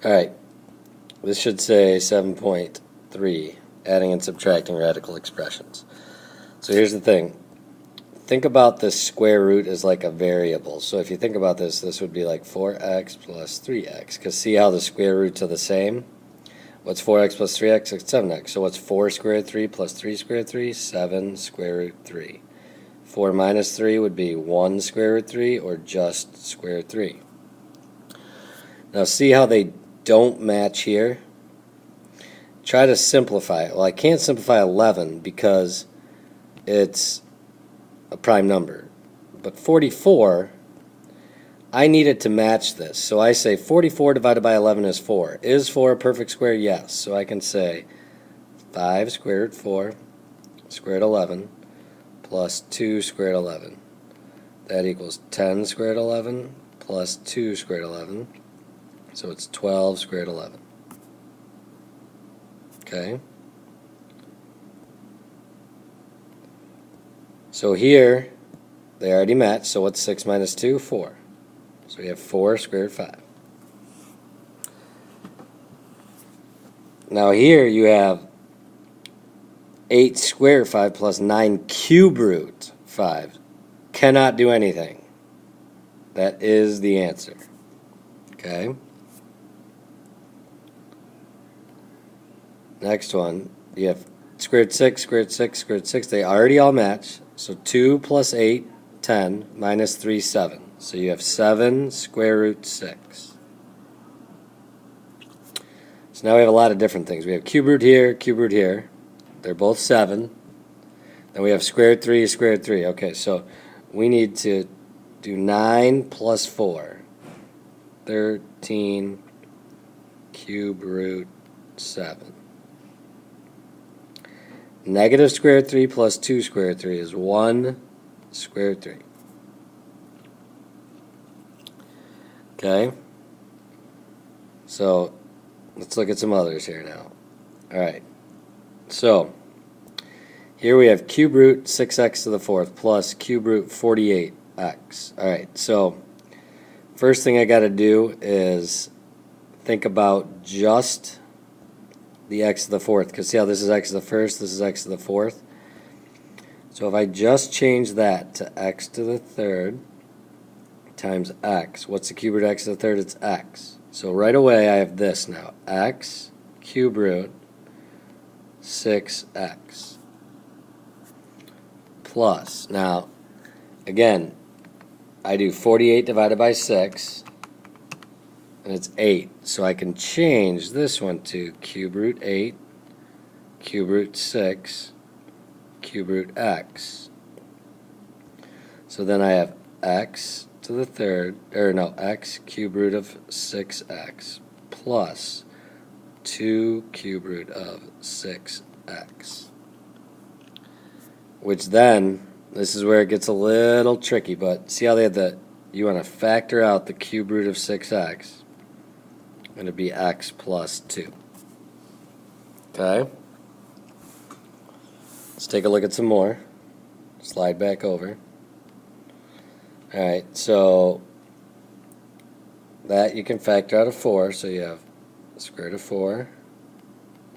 Alright, this should say 7.3, adding and subtracting radical expressions. So here's the thing. Think about this square root as like a variable. So if you think about this, this would be like 4x plus 3x. Because see how the square roots are the same? What's 4x plus 3x? It's 7x. So what's 4 square root 3 plus 3 square root 3? 7 square root 3. 4 minus 3 would be 1 square root 3 or just square root 3. Now see how they don't match here? Try to simplify it. Well, I can't simplify 11 because it's a prime number. But 44, I need it to match this. So I say 44 divided by 11 is 4. Is 4 a perfect square? Yes. So I can say 5 square root 4 square root 11 plus 2 square root 11. That equals 10 square root 11 plus 2 square root 11. So it's 12 square root 11. Okay? So here, they already match. So what's 6 minus 2? 4. So we have 4 square root 5. Now here you have 8 square root 5 plus 9 cube root 5. Cannot do anything. That is the answer. Okay? Next one, you have square root 6, square root 6, square root 6. They already all match. So 2 plus 8, 10, minus 3, 7. So you have 7 square root 6. So now we have a lot of different things. We have cube root here, cube root here. They're both 7. Then we have square root 3, square root 3. Okay, so we need to do 9 plus 4. 13 cube root 7. Negative square root 3 plus 2 square root 3 is 1 square root 3. Okay? So, let's look at some others here now. Alright. So, here we have cube root 6x to the 4th plus cube root 48x. Alright, so, first thing I got to do is think about just the x to the 4th, because see how this is x to the 1st, this is x to the 4th. So if I just change that to x to the 3rd times x, what's the cube root x to the 3rd? It's x. So right away I have this now, x cube root 6x plus, now again, I do 48 divided by 6, and it's 8. So I can change this one to cube root 8, cube root 6, cube root x. So then I have x to the 3rd, x cube root of 6x plus 2 cube root of 6x. Which then, this is where it gets a little tricky, but see how they have you want to factor out the cube root of 6x. Going to be x plus 2. Okay? Let's take a look at some more. Slide back over. Alright, so that you can factor out of 4, so you have square root of 4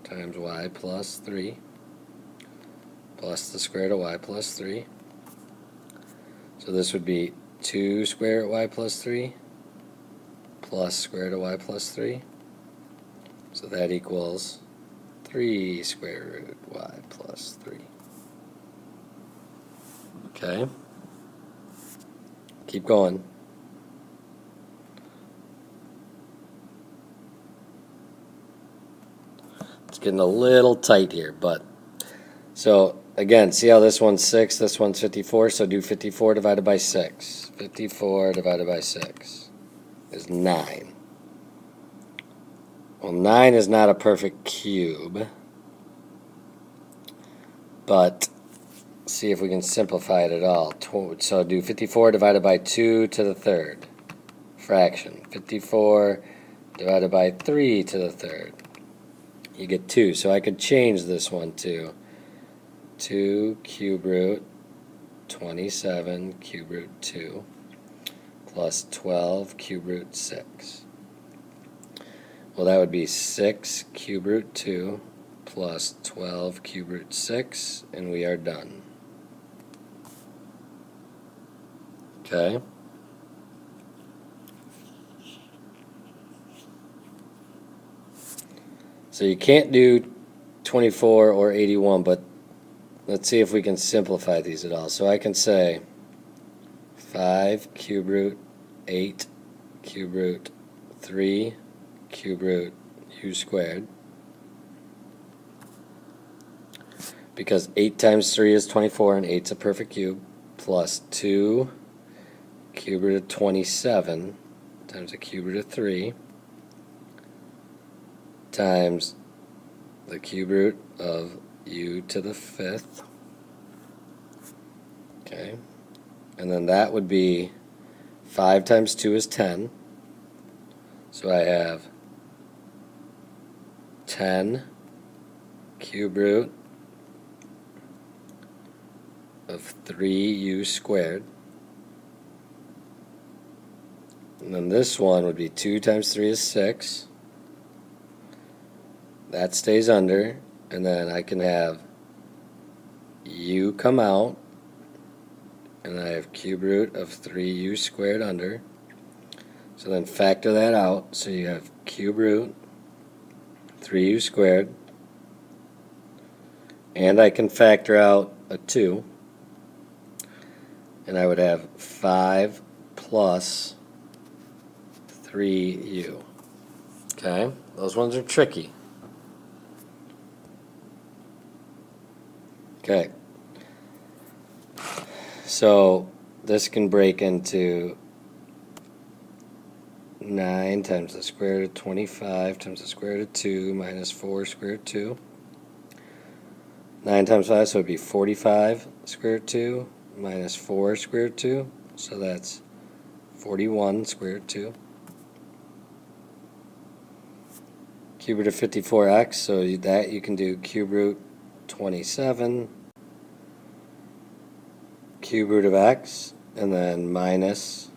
times y plus 3 plus the square root of y plus 3. So this would be 2 square root y plus 3 plus square root of y plus 3. So that equals 3 square root y plus 3. Okay? Keep going. It's getting a little tight here, but so again, see how this one's 6, this one's 54, so do 54 divided by 6. 54 divided by 6 is 9. Well, 9 is not a perfect cube, but see if we can simplify it at all. So do 54 divided by 2 to the 3rd fraction. 54 divided by 3 to the 3rd. You get 2. So I could change this one to 2 cube root 27 cube root 2 plus 12 cube root 6. Well, that would be 6 cube root 2 plus 12 cube root 6, and we are done. Okay. So you can't do 24 or 81, but let's see if we can simplify these at all. So I can say 5 cube root 8 cube root 3 cube root u squared, because 8 times 3 is 24 and 8 is a perfect cube, plus 2 cube root of 27 times the cube root of 3 times the cube root of u to the 5th. Okay, and then that would be 5 times 2 is 10, so I have 10 cube root of 3u squared. And then this one would be 2 times 3 is 6. That stays under, and then I can have u come out, and I have cube root of 3u squared under. So then factor that out, so you have cube root 3u squared, and I can factor out a 2, and I would have 5 plus 3u. Okay, those ones are tricky. Okay, so this can break into 9 times the square root of 25 times the square root of 2 minus 4 square root of 2. 9 times 5, so it would be 45 square root of 2 minus 4 square root of 2. So that's 41 square root of 2. Cube root of 54x, so that you can do cube root 27 cube root of x, and then minus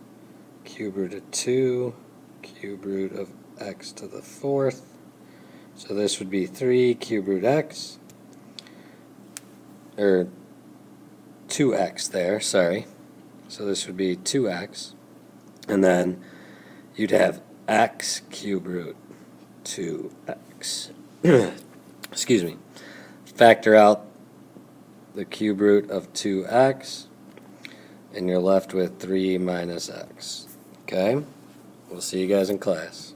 cube root of 2 cube root of x to the 4th. So this would be 3 cube root x, or 2x there, sorry. So this would be 2x, and then you'd have x cube root 2x. Excuse me. Factor out the cube root of 2x, and you're left with 3 minus x. Okay? We'll see you guys in class.